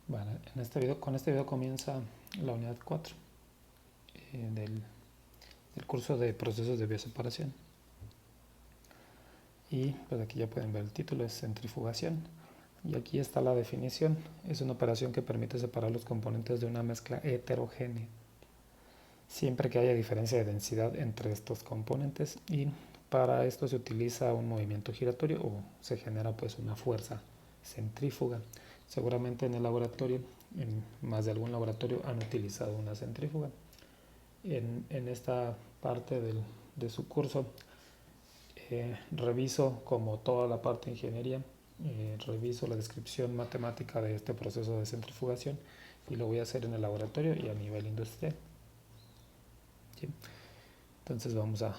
Bueno, con este video comienza la unidad 4 del curso de procesos de bioseparación. Y pues aquí ya pueden ver el título, es centrifugación. Y aquí está la definición. Es una operación que permite separar los componentes de una mezcla heterogénea, siempre que haya diferencia de densidad entre estos componentes, y para esto se utiliza un movimiento giratorio o se genera pues una fuerza centrífuga. Seguramente en el laboratorio, en más de algún laboratorio, han utilizado una centrífuga. En esta parte de su curso reviso, como toda la parte de ingeniería, reviso la descripción matemática de este proceso de centrifugación y lo voy a hacer en el laboratorio y a nivel industrial. ¿Sí? Entonces vamos a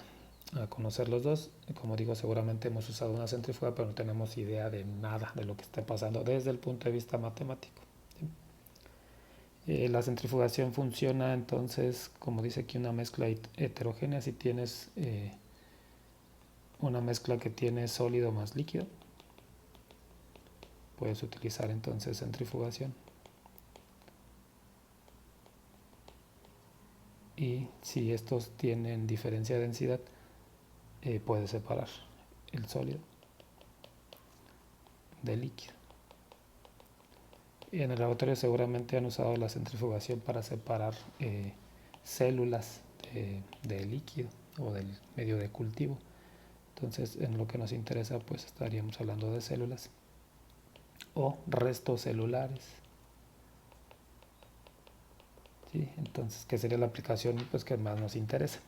conocer los dos. Como digo, seguramente hemos usado una centrífuga, pero no tenemos idea de nada de lo que está pasando desde el punto de vista matemático. ¿Sí? La centrifugación funciona entonces, como dice aquí, una mezcla heterogénea. Si tienes una mezcla que tiene sólido más líquido, puedes utilizar entonces centrifugación. Y si estos tienen diferencia de densidad, puedes separar el sólido del líquido. En el laboratorio seguramente han usado la centrifugación para separar células de líquido o del medio de cultivo. Entonces, en lo que nos interesa, pues estaríamos hablando de células o restos celulares. ¿Sí? Entonces, ¿qué sería la aplicación pues, que más nos interesa?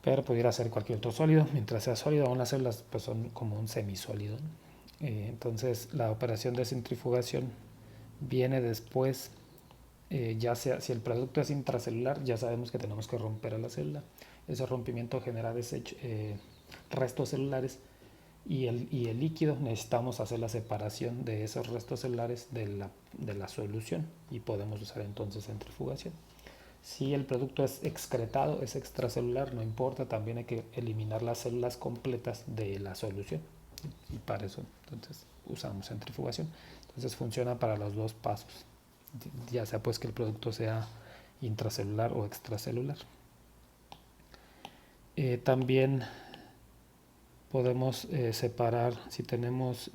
Pero pudiera ser cualquier otro sólido. Mientras sea sólido, aún las células pues, son como un semisólido, ¿no? Entonces, la operación de centrifugación viene después. Ya sea si el producto es intracelular, ya sabemos que tenemos que romper a la célula. Ese rompimiento genera restos celulares y el líquido necesitamos hacer la separación de esos restos celulares de la solución y podemos usar entonces centrifugación. Si el producto es excretado, es extracelular, no importa, también hay que eliminar las células completas de la solución y para eso entonces usamos centrifugación. Entonces funciona para los dos pasos, ya sea pues que el producto sea intracelular o extracelular. También podemos separar, si tenemos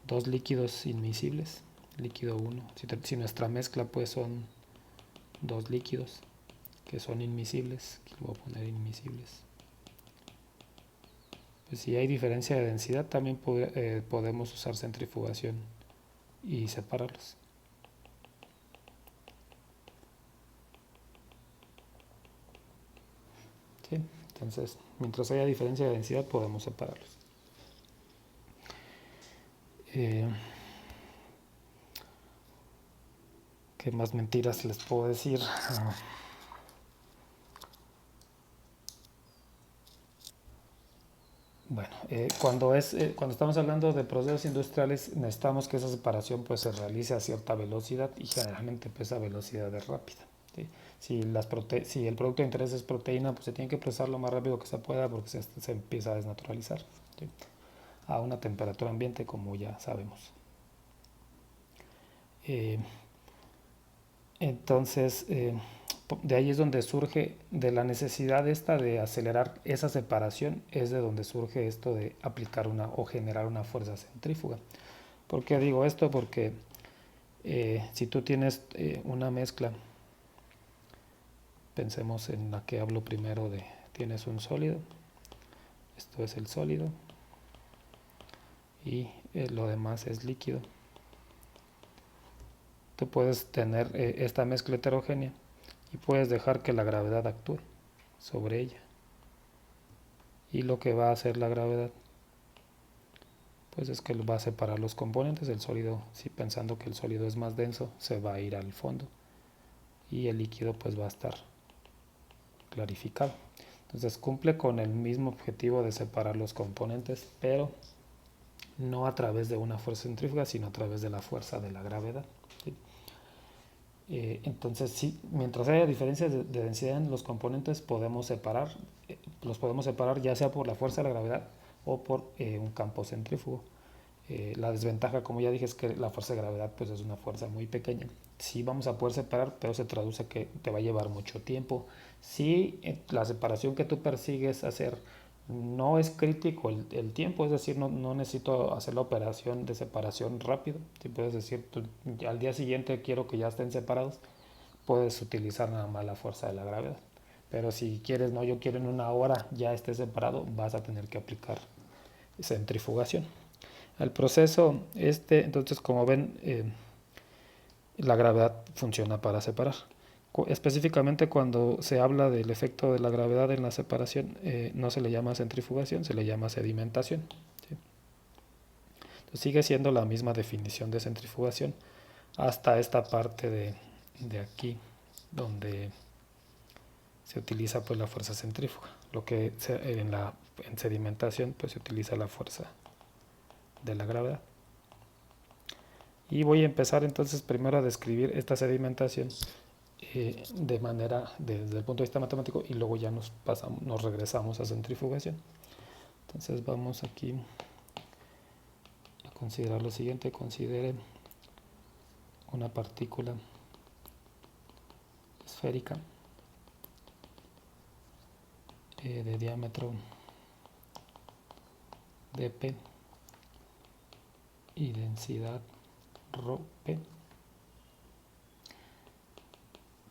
dos líquidos inmiscibles, líquido 1, si nuestra mezcla pues son dos líquidos que son inmiscibles, aquí lo voy a poner inmiscibles, pues si hay diferencia de densidad también podemos usar centrifugación y separarlos. ¿Sí? Entonces, mientras haya diferencia de densidad podemos separarlos. ¿Qué más mentiras les puedo decir? Bueno, cuando estamos hablando de procesos industriales, necesitamos que esa separación pues, se realice a cierta velocidad y generalmente pues, esa velocidad es rápida. ¿Sí? Si el producto de interés es proteína, pues se tiene que procesar lo más rápido que se pueda porque se empieza a desnaturalizar, ¿sí? A una temperatura ambiente, como ya sabemos. Entonces, de ahí es donde surge, de la necesidad esta de acelerar esa separación, es de donde surge esto de aplicar o generar una fuerza centrífuga. ¿Por qué digo esto? Porque si tú tienes una mezcla, pensemos en la que hablo primero tienes un sólido, esto es el sólido, y lo demás es líquido. Tú puedes tener esta mezcla heterogénea y puedes dejar que la gravedad actúe sobre ella. Y lo que va a hacer la gravedad pues es que va a separar los componentes. El sólido, si pensando que el sólido es más denso, se va a ir al fondo y el líquido pues va a estar clarificado. Entonces cumple con el mismo objetivo de separar los componentes, pero no a través de una fuerza centrífuga, sino a través de la fuerza de la gravedad. ¿Sí? Entonces, sí, mientras haya diferencias de densidad en los componentes, los podemos separar ya sea por la fuerza de la gravedad o por un campo centrífugo. La desventaja, como ya dije, es que la fuerza de gravedad pues es una fuerza muy pequeña. Sí vamos a poder separar, pero se traduce que te va a llevar mucho tiempo. Si la separación que tú persigues hacer no es crítico el tiempo, es decir, no necesito hacer la operación de separación rápido. Si puedes decir, al día siguiente quiero que ya estén separados, puedes utilizar nada más la fuerza de la gravedad. Pero si quieres, no, yo quiero en una hora ya esté separado, vas a tener que aplicar centrifugación. Al proceso entonces como ven, la gravedad funciona para separar. Específicamente cuando se habla del efecto de la gravedad en la separación, no se le llama centrifugación, se le llama sedimentación. ¿Sí? Entonces sigue siendo la misma definición de centrifugación hasta esta parte de aquí, donde se utiliza pues la fuerza centrífuga. Lo que en sedimentación pues se utiliza la fuerza de la gravedad. Y voy a empezar entonces primero a describir esta sedimentación de manera desde el punto de vista matemático y luego ya nos regresamos a centrifugación. Entonces vamos aquí a considerar lo siguiente. Considere una partícula esférica de diámetro dp y densidad ρp,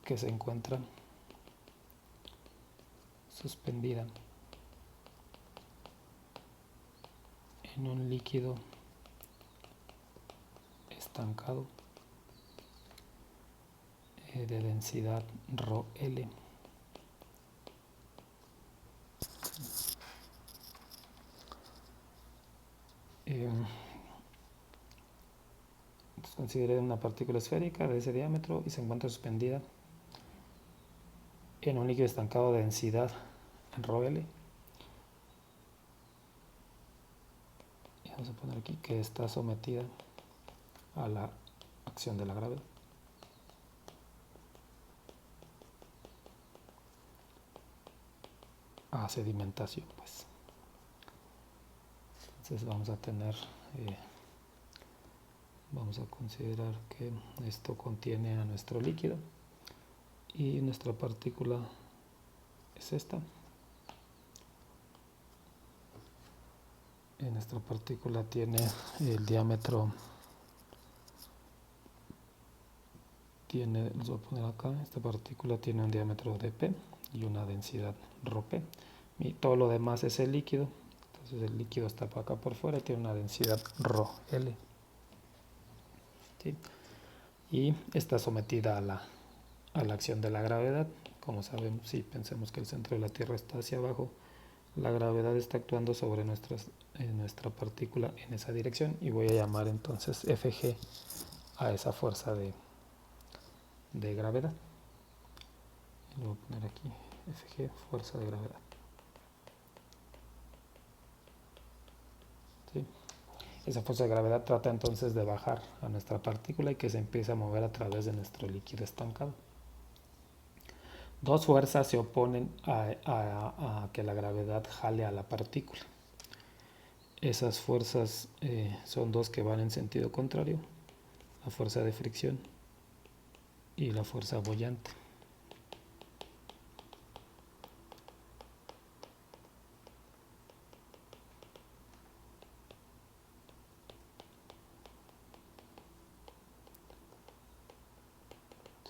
que se encuentra suspendida en un líquido estancado de densidad ρl. Considere una partícula esférica de ese diámetro y se encuentra suspendida en un líquido estancado de densidad ρl. Y vamos a poner aquí que está sometida a la acción de la gravedad. A sedimentación, pues. Entonces vamos a tener, vamos a considerar que esto contiene a nuestro líquido y nuestra partícula es esta. Nuestra partícula tiene el diámetro, les voy a poner acá, esta partícula tiene un diámetro dp y una densidad ρp, y todo lo demás es el líquido. Entonces el líquido está por acá por fuera y tiene una densidad ρl. ¿Sí? Y está sometida a la acción de la gravedad. Como sabemos, si pensemos que el centro de la Tierra está hacia abajo, la gravedad está actuando sobre nuestra partícula en esa dirección, y voy a llamar entonces Fg a esa fuerza de gravedad. Lo voy a poner aquí, Fg, fuerza de gravedad. ¿Sí? Esa fuerza de gravedad trata entonces de bajar a nuestra partícula y que se empiece a mover a través de nuestro líquido estancado. Dos fuerzas se oponen a que la gravedad jale a la partícula. Esas fuerzas son dos que van en sentido contrario: la fuerza de fricción y la fuerza boyante.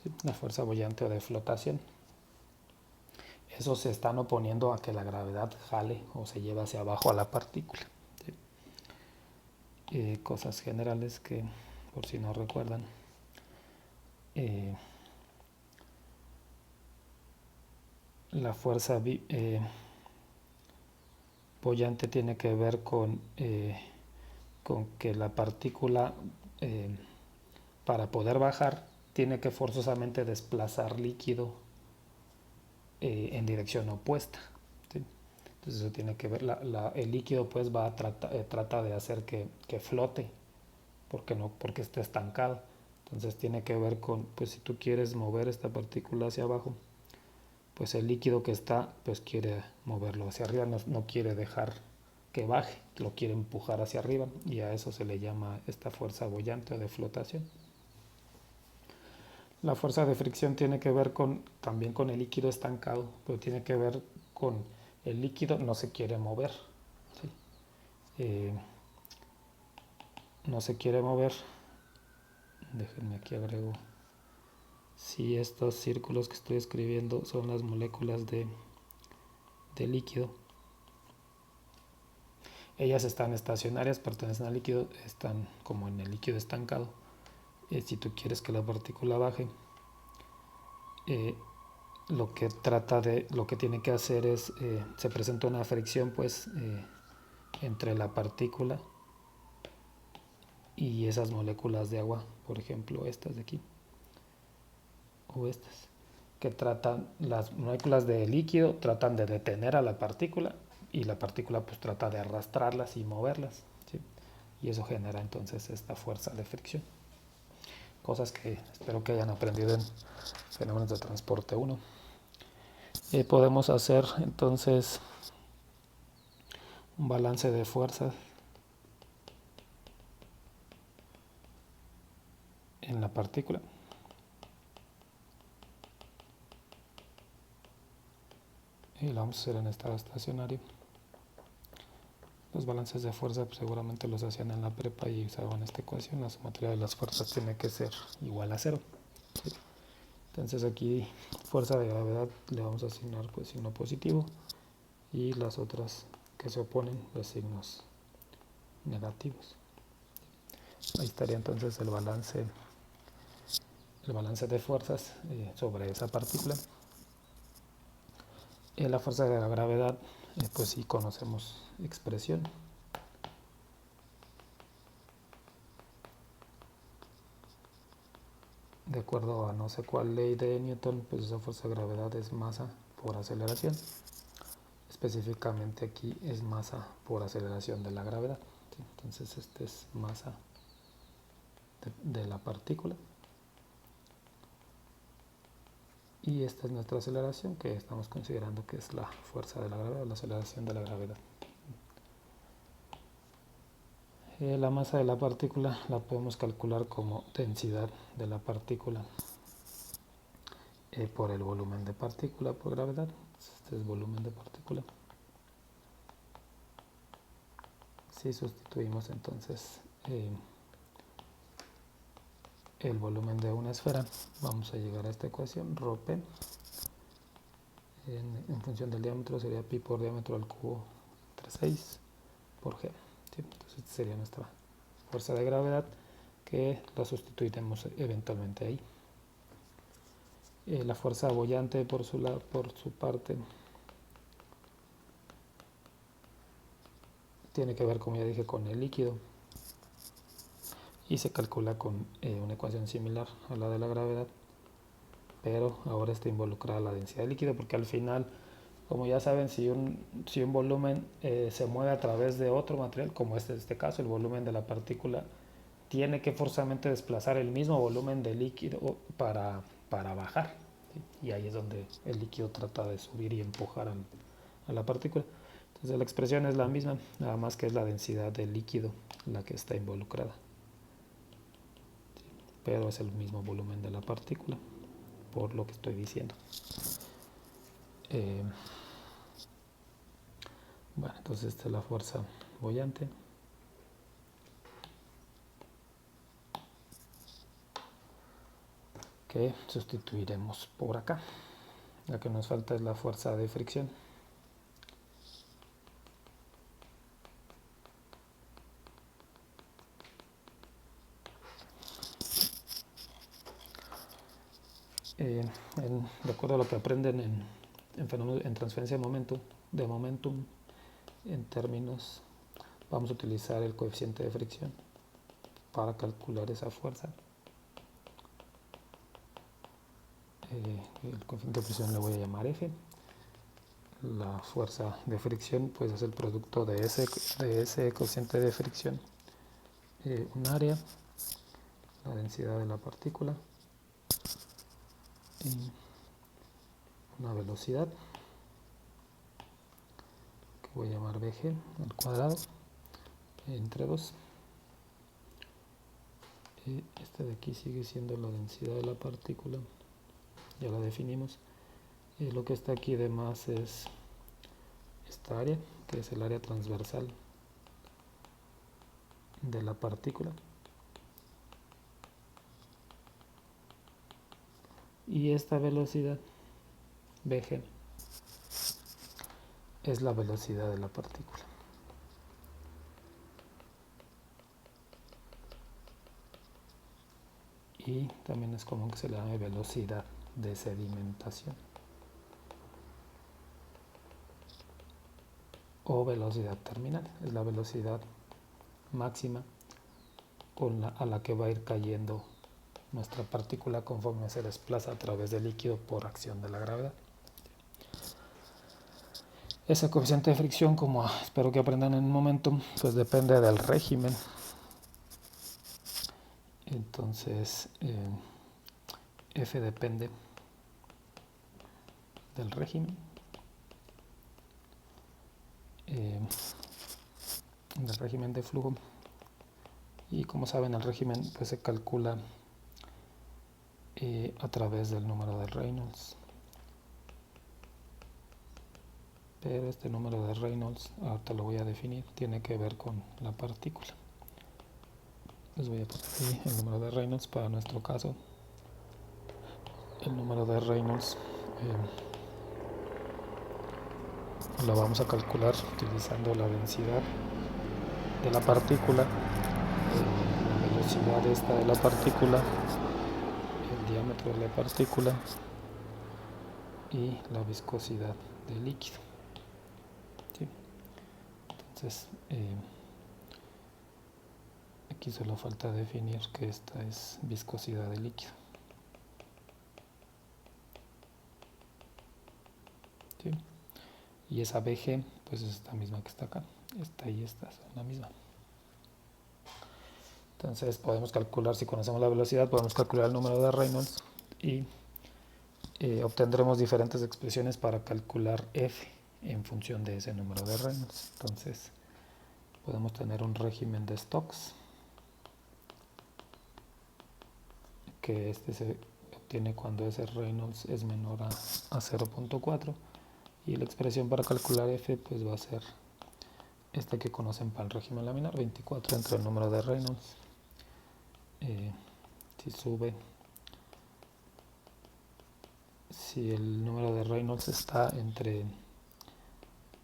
¿Sí? La fuerza boyante o de flotación. Esos se están oponiendo a que la gravedad jale o se lleve hacia abajo a la partícula. ¿Sí? Cosas generales que, por si no recuerdan, la fuerza boyante tiene que ver con que la partícula, para poder bajar, tiene que forzosamente desplazar líquido en dirección opuesta. ¿Sí? Entonces eso tiene que ver, el líquido pues trata de hacer que flote, porque está estancado. Entonces tiene que ver con, pues si tú quieres mover esta partícula hacia abajo, pues el líquido que está, pues quiere moverlo hacia arriba, no quiere dejar que baje, lo quiere empujar hacia arriba, y a eso se le llama esta fuerza boyante o de flotación. La fuerza de fricción tiene que ver también con el líquido estancado, pero tiene que ver con el líquido no se quiere mover, ¿sí? No se quiere mover. Déjenme aquí agrego. Si estos círculos que estoy escribiendo son las moléculas de líquido, ellas están estacionarias, pertenecen al líquido, están como en el líquido estancado. Si tú quieres que la partícula baje, lo que tiene que hacer es, se presenta una fricción pues entre la partícula y esas moléculas de agua, por ejemplo estas de aquí, o estas, que tratan, las moléculas de líquido tratan de detener a la partícula, y la partícula pues trata de arrastrarlas y moverlas, ¿sí? Y eso genera entonces esta fuerza de fricción. Cosas que espero que hayan aprendido en fenómenos de transporte 1. Podemos hacer entonces un balance de fuerzas en la partícula. Y lo vamos a hacer en estado estacionario. Los balances de fuerza pues, seguramente los hacían en la prepa y usaban esta ecuación. La sumatoria de las fuerzas tiene que ser igual a 0. ¿Sí? Entonces aquí fuerza de gravedad le vamos a asignar pues signo positivo, y las otras que se oponen los signos negativos. Ahí estaría entonces el balance de fuerzas sobre esa partícula. La fuerza de la gravedad, pues sí conocemos expresión. De acuerdo a no sé cuál ley de Newton, pues esa fuerza de gravedad es masa por aceleración. Específicamente aquí es masa por aceleración de la gravedad, ¿sí? Entonces este es masa de la partícula, y esta es nuestra aceleración, que estamos considerando que es la fuerza de la gravedad, la aceleración de la gravedad. La masa de la partícula la podemos calcular como densidad de la partícula por el volumen de partícula por gravedad. Este es volumen de partícula. Si sustituimos entonces el volumen de una esfera, vamos a llegar a esta ecuación, ρp en función del diámetro sería pi por diámetro al cubo entre 6 por g. ¿Sí? Entonces esta sería nuestra fuerza de gravedad, que la sustituiremos eventualmente ahí. La fuerza boyante por su parte tiene que ver, como ya dije, con el líquido, y se calcula con una ecuación similar a la de la gravedad, pero ahora está involucrada la densidad de líquido, porque al final, como ya saben, si un volumen se mueve a través de otro material, como este caso, el volumen de la partícula tiene que forzosamente desplazar el mismo volumen de líquido para bajar, ¿sí? Y ahí es donde el líquido trata de subir y empujar a la partícula. Entonces la expresión es la misma, nada más que es la densidad del líquido la que está involucrada, ¿sí? Pero es el mismo volumen de la partícula, por lo que estoy diciendo. Bueno, entonces esta es la fuerza boyante. Que sustituiremos por acá. La que nos falta es la fuerza de fricción. De acuerdo a lo que aprenden en transferencia de momentum, en términos, vamos a utilizar el coeficiente de fricción para calcular esa fuerza. El coeficiente de fricción le voy a llamar F. La fuerza de fricción pues es el producto de ese coeficiente de fricción, un área, la densidad de la partícula y una velocidad. voy a llamar BG al cuadrado entre 2. Este de aquí sigue siendo la densidad de la partícula, ya la definimos. Lo que está aquí de más es esta área, que es el área transversal de la partícula. Y esta velocidad, Vg, es la velocidad de la partícula. Y también es común que se le llame velocidad de sedimentación o velocidad terminal. Es la velocidad máxima a la que va a ir cayendo nuestra partícula conforme se desplaza a través del líquido por acción de la gravedad. Ese coeficiente de fricción, como espero que aprendan en un momento, pues depende del régimen. Entonces, F depende del régimen, del régimen de flujo. Y como saben, el régimen pues se calcula a través del número de Reynolds. Pero este número de Reynolds, ahorita lo voy a definir, tiene que ver con la partícula. Les voy a poner ahí el número de Reynolds para nuestro caso. El número de Reynolds lo vamos a calcular utilizando la densidad de la partícula, la velocidad esta de la partícula, el diámetro de la partícula y la viscosidad del líquido. ¿Sí? Entonces, aquí solo falta definir que esta es viscosidad del líquido. ¿Sí? Y esa BG pues es esta misma que está acá, esta y esta son la misma. Entonces podemos calcular, si conocemos la velocidad, podemos calcular el número de Reynolds y obtendremos diferentes expresiones para calcular F en función de ese número de Reynolds. Entonces podemos tener un régimen de Stokes, que este se obtiene cuando ese Reynolds es menor a 0.4, y la expresión para calcular F pues va a ser esta que conocen para el régimen laminar, 24 entre el número de Reynolds. Si el número de Reynolds está entre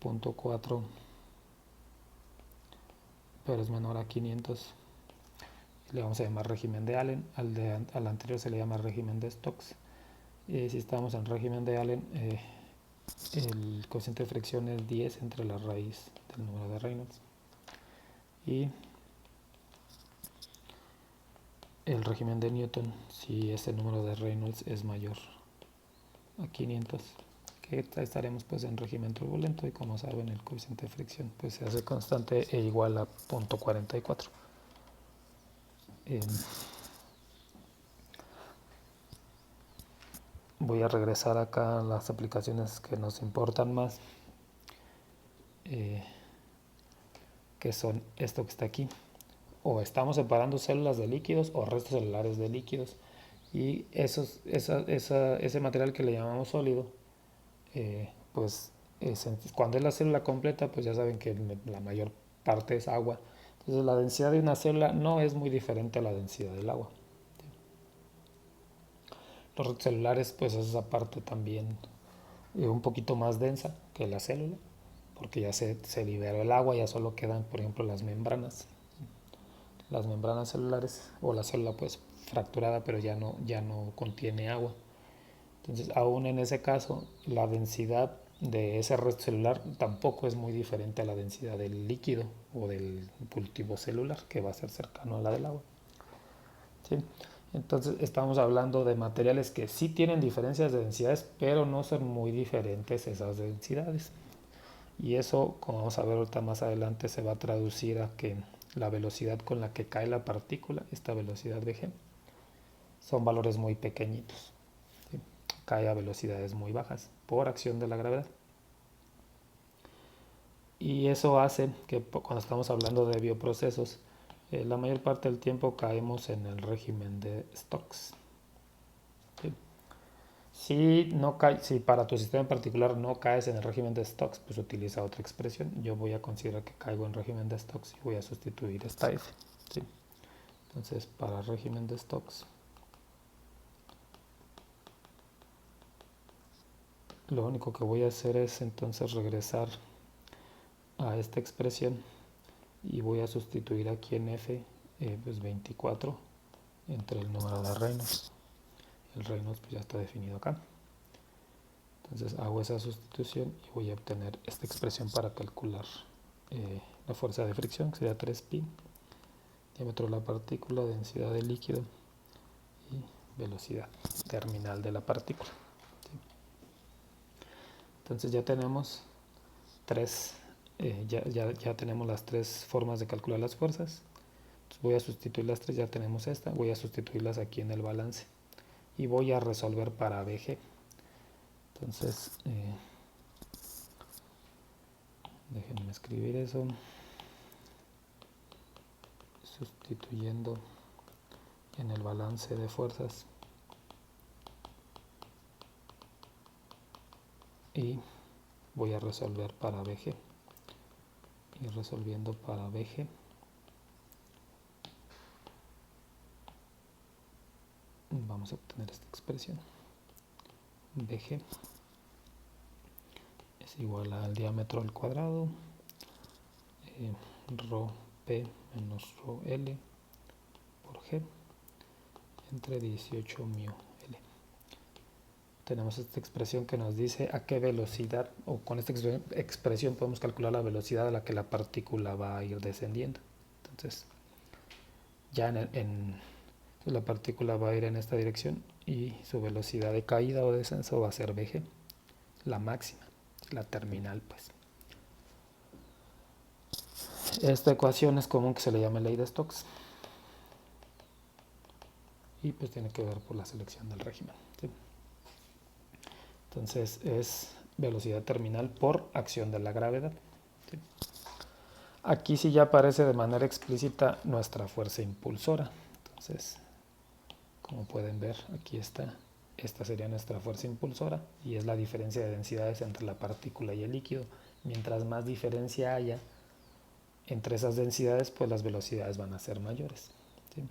0.4 pero es menor a 500, le vamos a llamar régimen de Allen. Al anterior se le llama régimen de Stokes. Si estamos en régimen de Allen, el coeficiente de fricción es 10 entre la raíz del número de Reynolds. Y el régimen de Newton, si ese número de Reynolds es mayor a 500, que estaremos pues en régimen turbulento, y como saben el coeficiente de fricción pues se hace constante e igual a 0.44. Voy a regresar acá a las aplicaciones que nos importan más, que son esto que está aquí. O estamos separando células de líquidos o restos celulares de líquidos, y ese material que le llamamos sólido, pues cuando es la célula completa, pues ya saben que la mayor parte es agua. Entonces la densidad de una célula no es muy diferente a la densidad del agua. Los restos celulares, pues es esa parte también un poquito más densa que la célula, porque ya se liberó el agua, ya solo quedan, por ejemplo, las membranas celulares, o la célula pues fracturada, pero ya no contiene agua. Entonces, aún en ese caso, la densidad de ese resto celular tampoco es muy diferente a la densidad del líquido o del cultivo celular, que va a ser cercano a la del agua. ¿Sí? Entonces estamos hablando de materiales que sí tienen diferencias de densidades, pero no son muy diferentes esas densidades. Y eso, como vamos a ver ahorita más adelante, se va a traducir a que la velocidad con la que cae la partícula, esta velocidad Vg, son valores muy pequeñitos. ¿Sí? Cae a velocidades muy bajas por acción de la gravedad. Y eso hace que cuando estamos hablando de bioprocesos, la mayor parte del tiempo caemos en el régimen de Stokes. ¿Sí? Si para tu sistema en particular no caes en el régimen de Stokes, pues utiliza otra expresión. Yo voy a considerar que caigo en régimen de Stokes y voy a sustituir esta F. ¿Sí? Entonces, para régimen de Stokes, lo único que voy a hacer es entonces regresar a esta expresión y voy a sustituir aquí en F pues 24 entre el número de Reynolds. El Reynolds pues ya está definido acá. Entonces hago esa sustitución y voy a obtener esta expresión para calcular la fuerza de fricción, que sería 3pi, diámetro de la partícula, densidad del líquido y velocidad terminal de la partícula. ¿Sí? Entonces ya tenemos ya tenemos las tres formas de calcular las fuerzas. Entonces voy a sustituir las tres, ya tenemos esta, voy a sustituirlas aquí en el balance y voy a resolver para BG. Entonces, déjenme escribir eso, sustituyendo en el balance de fuerzas y voy a resolver para BG. Y resolviendo para BG, vamos a obtener esta expresión. BG es igual al diámetro al cuadrado, rho P menos rho L por G entre 18 mu L. Tenemos esta expresión que nos dice a qué velocidad, o con esta expresión podemos calcular la velocidad a la que la partícula va a ir descendiendo. Entonces, ya la partícula va a ir en esta dirección y su velocidad de caída o descenso va a ser Vg, la máxima, la terminal pues. Esta ecuación es común que se le llame ley de Stokes y pues tiene que ver por la selección del régimen. ¿Sí? Entonces es velocidad terminal por acción de la gravedad. ¿Sí? Aquí sí ya aparece de manera explícita nuestra fuerza impulsora. Entonces, como pueden ver, aquí está. Esta sería nuestra fuerza impulsora y es la diferencia de densidades entre la partícula y el líquido. Mientras más diferencia haya entre esas densidades, pues las velocidades van a ser mayores. ¿Sí?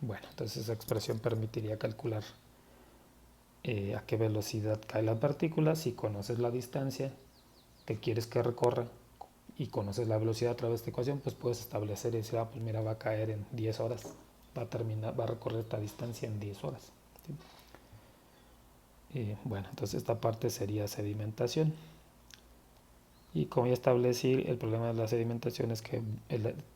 Bueno, entonces esa expresión permitiría calcular a qué velocidad cae la partícula si conoces la distancia que quieres que recorra y conoces la velocidad a través de esta ecuación, pues puedes establecer y decir, pues mira, va a caer en 10 horas, va a recorrer esta distancia en 10 horas. ¿Sí? Bueno, entonces esta parte sería sedimentación. Y como ya establecí, el problema de la sedimentación es que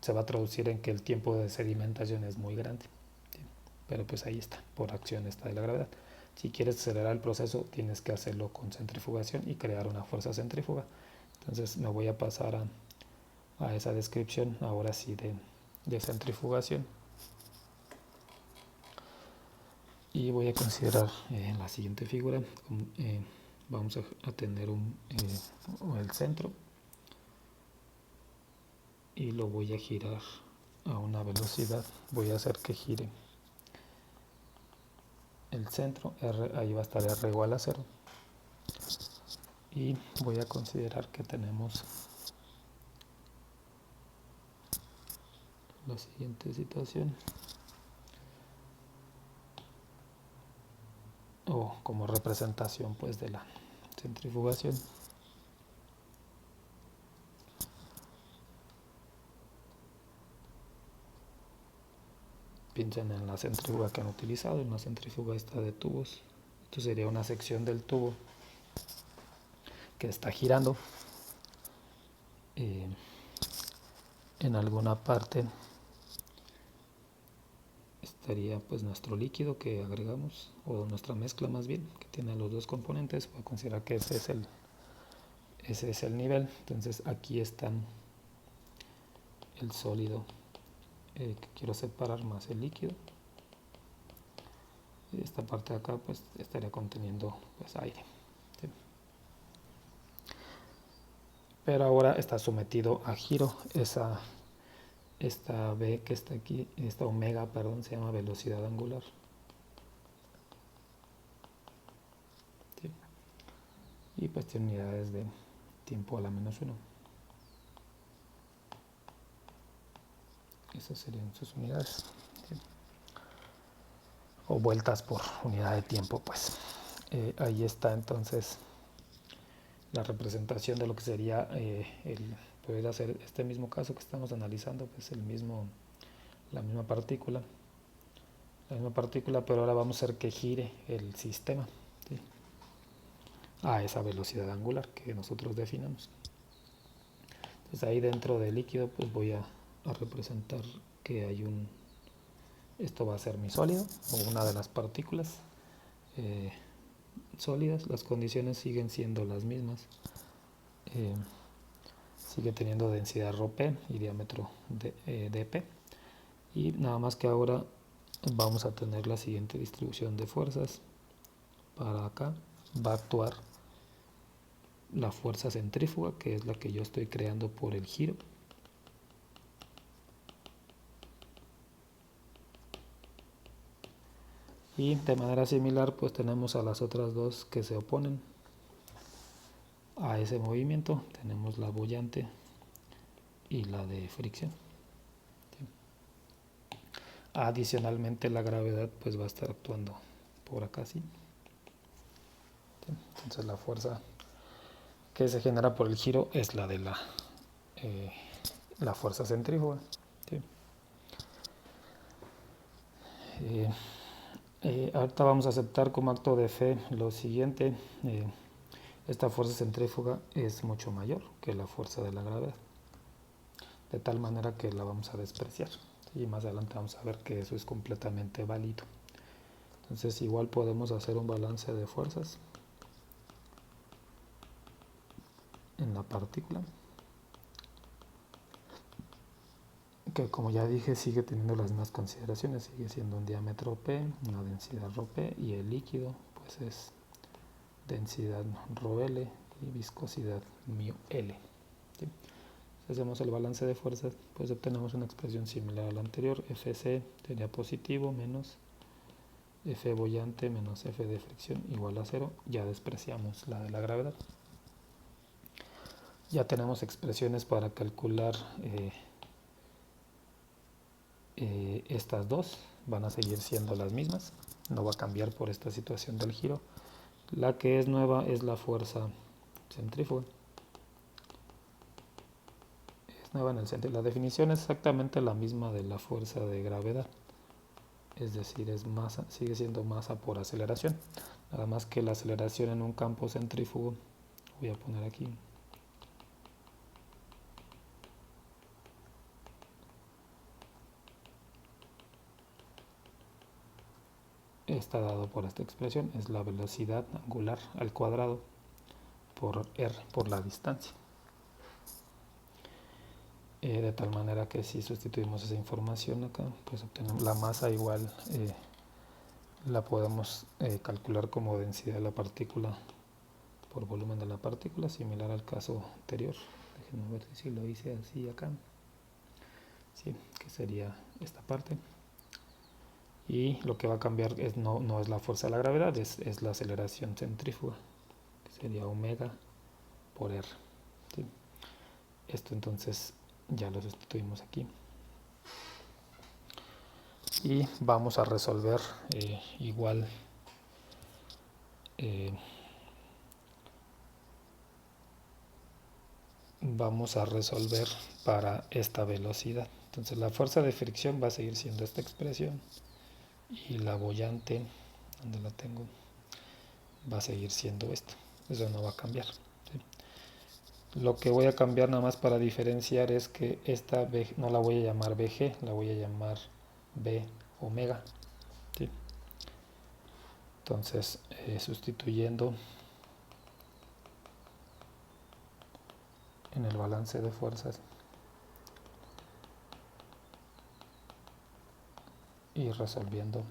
se va a traducir en que el tiempo de sedimentación es muy grande. ¿Sí? Pero pues ahí está, por acción esta de la gravedad. Si quieres acelerar el proceso, tienes que hacerlo con centrifugación y crear una fuerza centrífuga. Entonces me voy a pasar a esa descripción, ahora sí, de centrifugación. Y voy a considerar la siguiente figura. Vamos a tener el centro y lo voy a girar a una velocidad. Voy a hacer que gire el centro, ahí va a estar R igual a 0. Y voy a considerar que tenemos la siguiente situación, o como representación pues de la centrifugación. Piensen en la centrífuga que han utilizado, en la centrífuga esta de tubos. Esto sería una sección del tubo que está girando. En alguna parte estaría pues nuestro líquido que agregamos, o nuestra mezcla más bien, que tiene los dos componentes. Voy a considerar que ese es el nivel. Entonces aquí están el sólido que quiero separar más el líquido. Esta parte de acá pues estaría conteniendo pues aire. ¿Sí? pero ahora está sometido a giro. Esta V que está aquí, esta omega, perdón, se llama velocidad angular. ¿Sí? Y pues tiene unidades de tiempo a la -1. Esas serían sus unidades. ¿Sí? O vueltas por unidad de tiempo, pues. Ahí está entonces la representación de lo que sería poder hacer este mismo caso que estamos analizando, pues la misma partícula, pero ahora vamos a hacer que gire el sistema, ¿sí? A esa velocidad angular que nosotros definamos. Entonces ahí dentro del líquido pues voy a representar que hay esto va a ser mi sólido o una de las partículas sólidas. Las condiciones siguen siendo las mismas. Sigue teniendo densidad ρp y diámetro dp, y nada más que ahora vamos a tener la siguiente distribución de fuerzas. Para acá va a actuar la fuerza centrífuga, que es la que yo estoy creando por el giro. Y de manera similar pues tenemos a las otras dos que se oponen a ese movimiento. Tenemos la boyante y la de fricción. ¿Sí? Adicionalmente la gravedad pues va a estar actuando por acá, ¿sí? ¿Sí? Entonces la fuerza que se genera por el giro es la de la fuerza centrífuga. ¿Sí? Ahorita vamos a aceptar como acto de fe lo siguiente. Esta fuerza centrífuga es mucho mayor que la fuerza de la gravedad, de tal manera que la vamos a despreciar, y más adelante vamos a ver que eso es completamente válido. Entonces igual podemos hacer un balance de fuerzas en la partícula, que como ya dije sigue teniendo las mismas consideraciones. Sigue siendo un diámetro P, una densidad ρp, y el líquido pues es densidad ρl y viscosidad μL. ¿Sí? Si hacemos el balance de fuerzas, pues obtenemos una expresión similar a la anterior. Fc sería positivo menos F boyante menos F de fricción igual a 0. Ya despreciamos la de la gravedad. Ya tenemos expresiones para calcular estas dos. Van a seguir siendo las mismas. No va a cambiar por esta situación del giro. La que es nueva es la fuerza centrífuga. Es nueva en el sentido. La definición es exactamente la misma de la fuerza de gravedad. Es decir, es masa, sigue siendo masa por aceleración. Nada más que la aceleración en un campo centrífugo, voy a poner aquí, está dado por esta expresión, es la velocidad angular al cuadrado por r, por la distancia. De tal manera que si sustituimos esa información acá, pues obtenemos la masa igual, la podemos calcular como densidad de la partícula por volumen de la partícula, similar al caso anterior. Déjenme ver si lo hice así acá. Sí, que sería esta parte. Y lo que va a cambiar no es la fuerza de la gravedad, es la aceleración centrífuga, que sería omega por r. ¿Sí? Esto entonces ya lo sustituimos aquí. Y vamos a resolver igual vamos a resolver para esta velocidad. Entonces la fuerza de fricción va a seguir siendo esta expresión, y la boyante, donde la tengo, va a seguir siendo esto. Eso no va a cambiar. ¿Sí? Lo que voy a cambiar nada más para diferenciar es que esta B no la voy a llamar BG, la voy a llamar B omega. ¿Sí? Entonces sustituyendo en el balance de fuerzas y resolviendo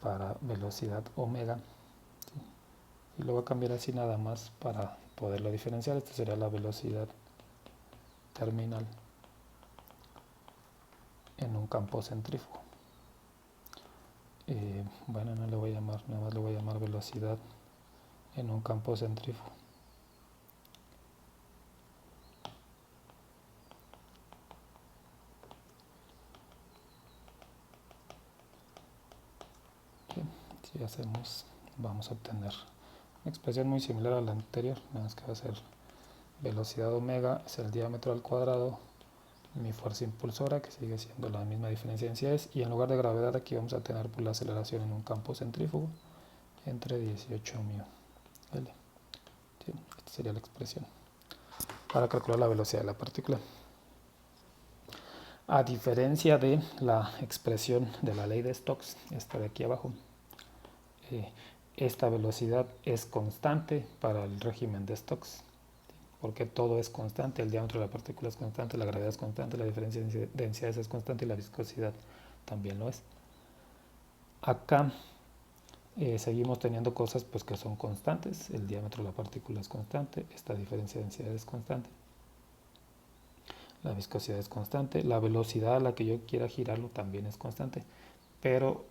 para velocidad omega, ¿sí? Y lo voy a cambiar así nada más para poderlo diferenciar. Esta sería la velocidad terminal en un campo centrífugo. Bueno, no le voy a llamar, nada más le voy a llamar velocidad en un campo centrífugo. Si hacemos, vamos a obtener una expresión muy similar a la anterior, nada más que va a ser velocidad omega es el diámetro al cuadrado, mi fuerza impulsora, que sigue siendo la misma diferencia de densidades, y en lugar de gravedad aquí vamos a tener la aceleración en un campo centrífugo entre 18 μ L. Sí, esta sería la expresión para calcular la velocidad de la partícula. A diferencia de la expresión de la ley de Stokes, esta de aquí abajo, esta velocidad es constante para el régimen de Stokes, porque todo es constante, el diámetro de la partícula es constante, la gravedad es constante, la diferencia de densidades es constante y la viscosidad también lo es. Acá seguimos teniendo cosas pues, que son constantes, el diámetro de la partícula es constante, esta diferencia de densidad es constante, la viscosidad es constante, la velocidad a la que yo quiera girarlo también es constante, pero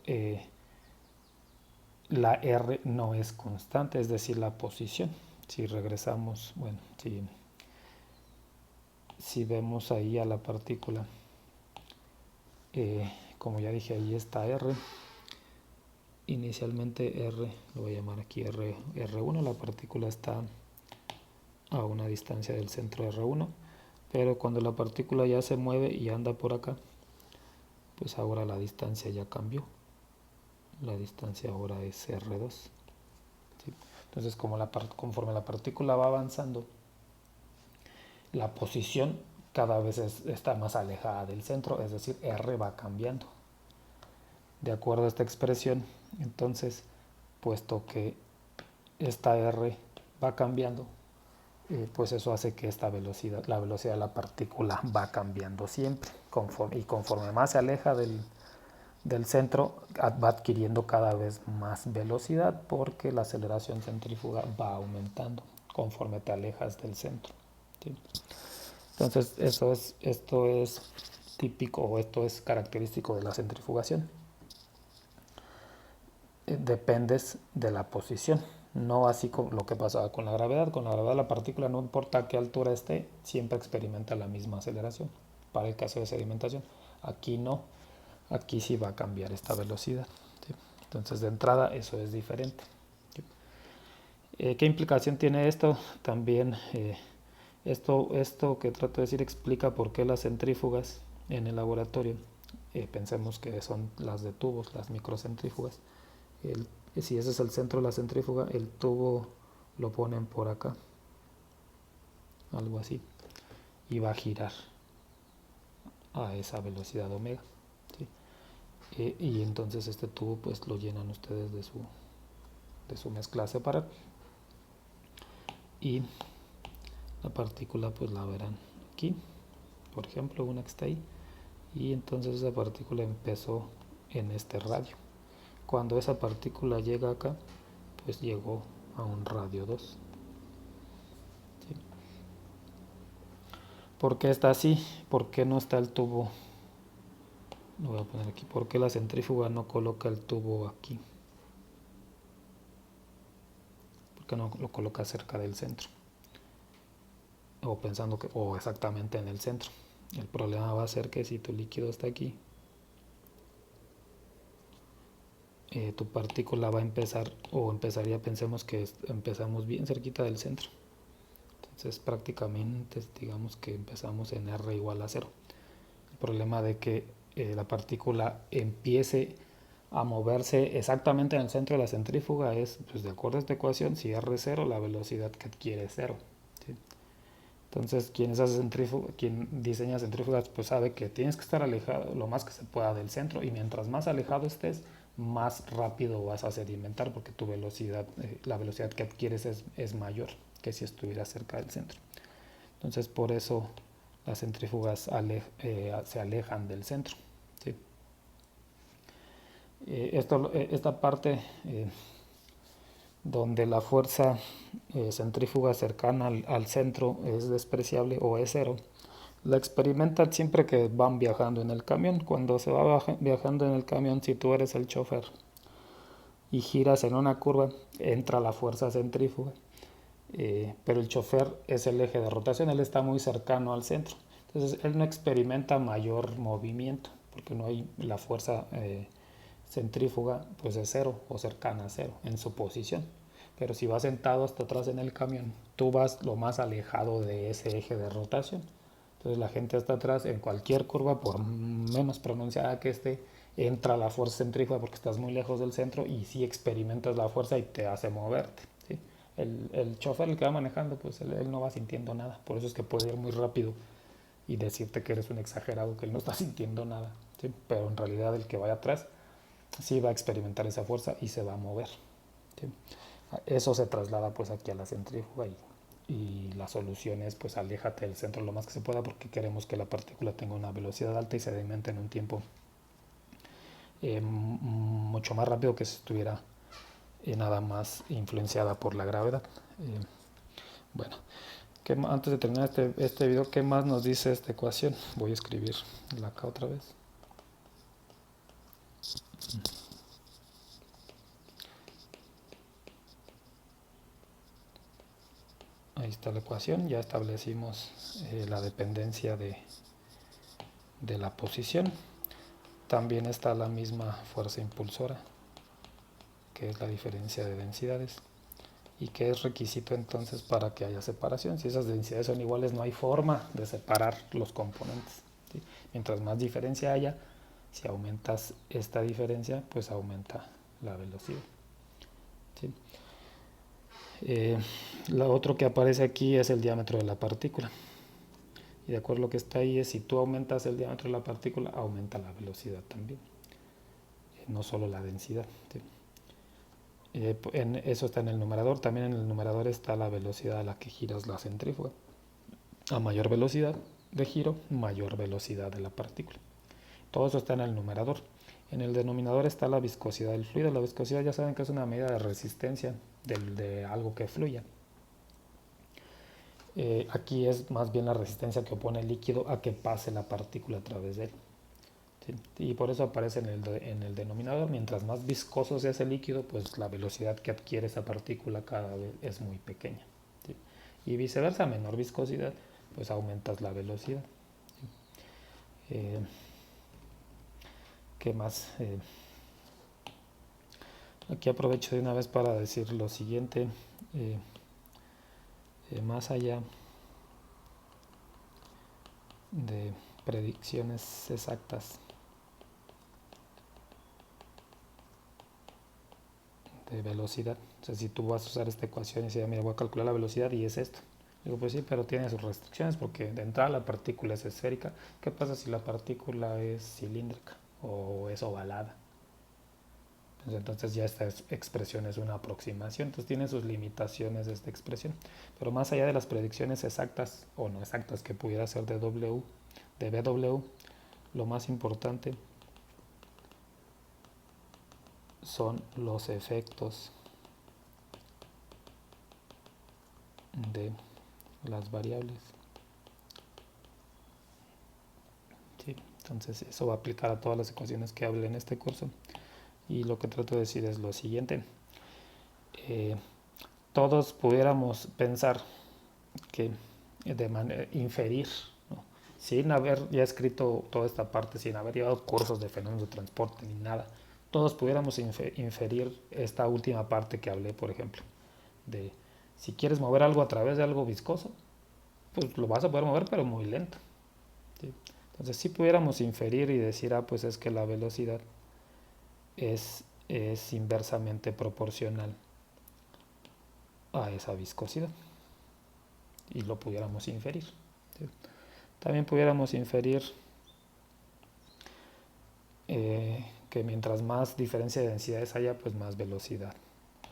la R no es constante, es decir, la posición. Si regresamos, bueno, si vemos ahí a la partícula, como ya dije, ahí está R. Inicialmente R, lo voy a llamar aquí R1, la partícula está a una distancia del centro R1, pero cuando la partícula ya se mueve y anda por acá, pues ahora la distancia ya cambió. La distancia ahora es R2. ¿Sí? Entonces, conforme la partícula va avanzando, la posición cada vez está más alejada del centro, es decir, R va cambiando. De acuerdo a esta expresión, entonces, puesto que esta R va cambiando, pues eso hace que esta velocidad, la velocidad de la partícula va cambiando siempre, y conforme más se aleja del centro, va adquiriendo cada vez más velocidad porque la aceleración centrífuga va aumentando conforme te alejas del centro. ¿Sí? Entonces esto es típico, o esto es característico de la centrifugación. Dependes de la posición, no así como lo que pasaba con la gravedad. Con la gravedad la partícula, no importa a qué altura esté, siempre experimenta la misma aceleración para el caso de sedimentación. Aquí no, aquí sí va a cambiar esta velocidad. ¿Sí? Entonces de entrada eso es diferente. ¿Sí? ¿Qué implicación tiene esto? También esto que trato de decir explica por qué las centrífugas en el laboratorio, pensemos que son las de tubos, las microcentrífugas. Si ese es el centro de la centrífuga, el tubo lo ponen por acá, algo así, y va a girar a esa velocidad omega. ¿Sí? Y entonces este tubo pues lo llenan ustedes de su mezcla a separar, y la partícula pues la verán aquí, por ejemplo, una que está ahí, y entonces esa partícula empezó en este radio. Cuando esa partícula llega acá, pues llegó a un radio 2. ¿Sí? ¿Por qué está así? ¿Por qué no está el tubo? Lo voy a poner aquí. ¿Por qué la centrífuga no coloca el tubo aquí? ¿Por qué no lo coloca cerca del centro? O pensando que, o exactamente en el centro. El problema va a ser que si tu líquido está aquí, tu partícula va a empezar, o empezaría, pensemos que empezamos bien cerquita del centro. Entonces prácticamente digamos que empezamos en R igual a 0. El problema de que la partícula empiece a moverse exactamente en el centro de la centrífuga es, pues de acuerdo a esta ecuación, si R es 0, la velocidad que adquiere es 0. ¿Sí? Entonces quien diseña centrífugas pues sabe que tienes que estar alejado lo más que se pueda del centro, y mientras más alejado estés, más rápido vas a sedimentar, porque tu velocidad, la velocidad que adquieres es mayor que si estuvieras cerca del centro. Entonces por eso las centrífugas se alejan del centro. ¿Sí? Esta parte donde la fuerza centrífuga cercana al centro es despreciable o es cero, la experimentan siempre que van viajando en el camión. Cuando se va viajando en el camión, si tú eres el chofer y giras en una curva, entra la fuerza centrífuga, pero el chofer es el eje de rotación, él está muy cercano al centro. Entonces él no experimenta mayor movimiento, porque no hay la fuerza centrífuga, pues es cero o cercana a cero en su posición. Pero si vas sentado hasta atrás en el camión, tú vas lo más alejado de ese eje de rotación. Entonces la gente hasta atrás, en cualquier curva, por menos pronunciada que esté, entra la fuerza centrífuga porque estás muy lejos del centro y sí experimentas la fuerza y te hace moverte. ¿Sí? El chofer, el que va manejando, pues él no va sintiendo nada. Por eso es que puede ir muy rápido y decirte que eres un exagerado, que él no está sintiendo nada. ¿Sí? Pero en realidad el que vaya atrás sí va a experimentar esa fuerza y se va a mover. ¿Sí? Eso se traslada pues aquí a la centrífuga y la solución es pues aléjate del centro lo más que se pueda porque queremos que la partícula tenga una velocidad alta y se sedimente en un tiempo mucho más rápido que si estuviera nada más influenciada por la gravedad. Bueno, antes de terminar este video, ¿qué más nos dice esta ecuación? Voy a escribirla acá otra vez. Ahí está la ecuación, ya establecimos la dependencia de la posición. También está la misma fuerza impulsora, que es la diferencia de densidades, y que es requisito entonces para que haya separación. Si esas densidades son iguales, no hay forma de separar los componentes. ¿Sí? Mientras más diferencia haya, si aumentas esta diferencia, pues aumenta la velocidad. ¿Sí? Lo otro que aparece aquí es el diámetro de la partícula. Y de acuerdo a lo que está ahí es si tú aumentas el diámetro de la partícula, aumenta la velocidad también, no solo la densidad. ¿Sí? Eso está en el numerador. También en el numerador está la velocidad a la que giras la centrífuga. A mayor velocidad de giro, mayor velocidad de la partícula. Todo eso está en el numerador. En el denominador está la viscosidad del fluido. La viscosidad ya saben que es una medida de resistencia de algo que fluya. Aquí es más bien la resistencia que opone el líquido a que pase la partícula a través de él. ¿Sí? Y por eso aparece en el denominador. Mientras más viscoso sea ese líquido, pues la velocidad que adquiere esa partícula cada vez es muy pequeña. ¿Sí? Y viceversa, menor viscosidad, pues aumentas la velocidad. ¿Sí? ¿Qué más? Aquí aprovecho de una vez para decir lo siguiente. Más allá de predicciones exactas de velocidad. O sea, si tú vas a usar esta ecuación y dices, mira, voy a calcular la velocidad y es esto. Digo, pues sí, pero tiene sus restricciones porque de entrada la partícula es esférica. ¿Qué pasa si la partícula es cilíndrica o es ovalada? Pues entonces ya esta expresión es una aproximación, entonces tiene sus limitaciones esta expresión. Pero más allá de las predicciones exactas o no exactas que pudiera ser de BW, lo más importante son los efectos de las variables. Sí, entonces eso va a aplicar a todas las ecuaciones que hablé en este curso. Y lo que trato de decir es lo siguiente. Todos pudiéramos pensar que inferir, ¿no? Sin haber ya escrito toda esta parte, sin haber llevado cursos de fenómenos de transporte ni nada, todos pudiéramos inferir esta última parte que hablé, por ejemplo, de si quieres mover algo a través de algo viscoso, pues lo vas a poder mover, pero muy lento. ¿Sí? Entonces, si pudiéramos inferir y decir, pues es que la velocidad es inversamente proporcional a esa viscosidad, y lo pudiéramos inferir. ¿Sí? También pudiéramos inferir que mientras más diferencia de densidades haya, pues más velocidad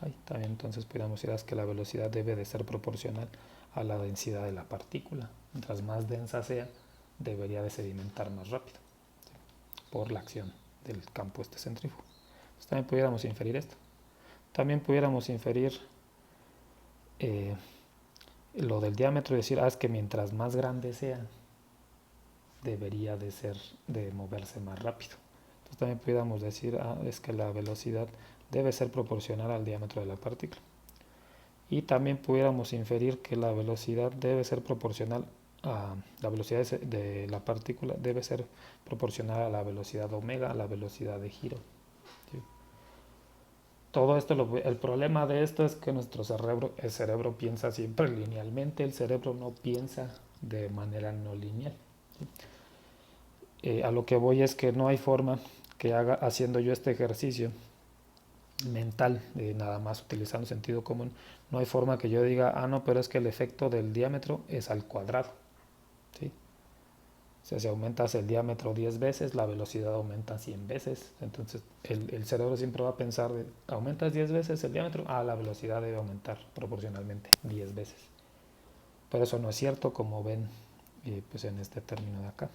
hay. También entonces pudiéramos decir que la velocidad debe de ser proporcional a la densidad de la partícula. Mientras más densa sea, debería de sedimentar más rápido, ¿sí? Por la acción del campo centrífugo. Entonces también pudiéramos inferir esto. También pudiéramos inferir lo del diámetro y decir, es que mientras más grande sea, debería de moverse más rápido. Entonces también pudiéramos decir, es que la velocidad debe ser proporcional al diámetro de la partícula. Y también pudiéramos inferir que la velocidad debe ser proporcional a la velocidad de la partícula, debe ser proporcional a la velocidad omega, a la velocidad de giro. ¿Sí? Todo esto, el problema de esto es que el cerebro piensa siempre linealmente, el cerebro no piensa de manera no lineal. ¿Sí? A lo que voy es que no hay forma que haciendo yo este ejercicio mental, nada más utilizando sentido común, no hay forma que yo diga, no, pero es que el efecto del diámetro es al cuadrado. ¿Sí? O sea, si aumentas el diámetro 10 veces, la velocidad aumenta 100 veces. Entonces, el cerebro siempre va a pensar, aumentas 10 veces el diámetro, la velocidad debe aumentar proporcionalmente 10 veces. Pero eso no es cierto, como ven pues en este término de acá,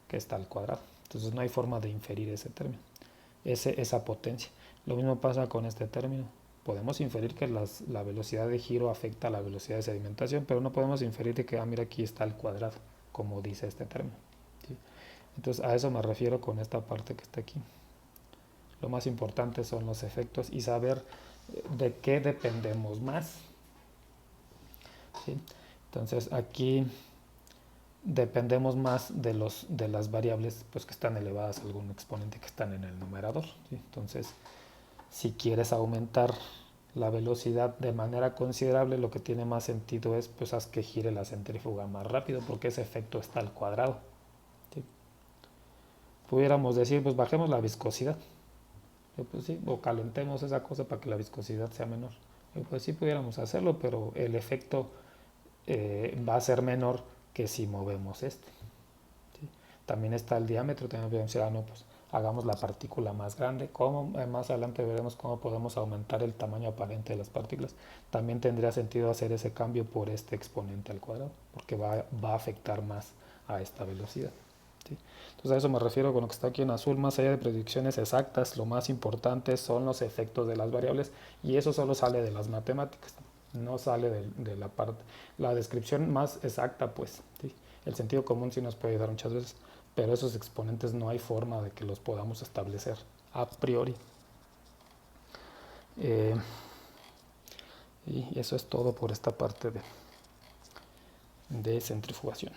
que está al cuadrado. Entonces, no hay forma de inferir ese término, esa potencia. Lo mismo pasa con este término. Podemos inferir que la velocidad de giro afecta a la velocidad de sedimentación, pero no podemos inferir de que, mira, aquí está al cuadrado, como dice este término. ¿Sí? Entonces a eso me refiero con esta parte que está aquí. Lo más importante son los efectos y saber de qué dependemos más. ¿Sí? Entonces aquí dependemos más de las variables pues, que están elevadas a algún exponente que están en el numerador. ¿Sí? Entonces, si quieres aumentar la velocidad de manera considerable, lo que tiene más sentido es pues haz que gire la centrífuga más rápido, porque ese efecto está al cuadrado. ¿Sí? Pudiéramos decir, pues bajemos la viscosidad, pues sí, o calentemos esa cosa para que la viscosidad sea menor. Pues sí pudiéramos hacerlo, pero el efecto va a ser menor que si movemos este. ¿Sí? También está el diámetro, también podemos decir, no, pues hagamos la partícula más grande. ¿Cómo? Más adelante veremos cómo podemos aumentar el tamaño aparente de las partículas. También tendría sentido hacer ese cambio por este exponente al cuadrado, porque va a afectar más a esta velocidad. ¿Sí? Entonces a eso me refiero con lo que está aquí en azul. Más allá de predicciones exactas, lo más importante son los efectos de las variables, y eso solo sale de las matemáticas, no sale de la parte, la descripción más exacta, pues, ¿sí? El sentido común sí nos puede ayudar muchas veces, pero esos exponentes no hay forma de que los podamos establecer a priori. Y eso es todo por esta parte de centrifugación.